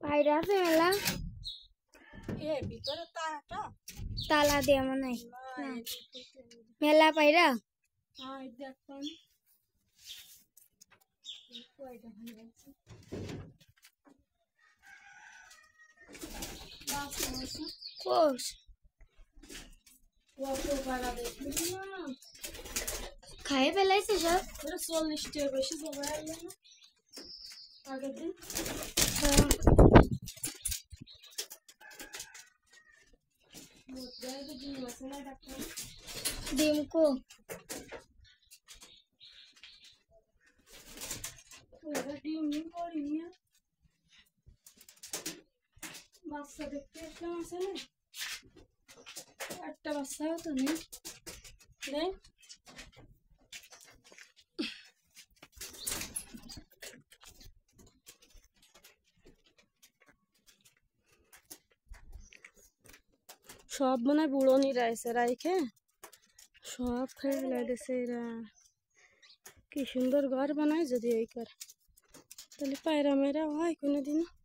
পায়রা আছে মেলা ভিতরে তালা দেয়া মনে হয় মেলা পায়রা দেখুন কোষ খাই ফেলাইছে সব 40 টাকা বেশি জমা এলো না আগের দিন ডিম কো ডিম করিনি বাচ্চা দেখতে আসলাম আছে না একটা বাচ্চাও তো নেই দেখ সব মনে হয় বুড়ো নিরাইছে রাইখে সব খেয়ে ফেলাই দিছে এরা কি সুন্দর ঘর বানায় যদি এই করে তাহলে পায়রা মেয়েরা হয় কোনোদিনও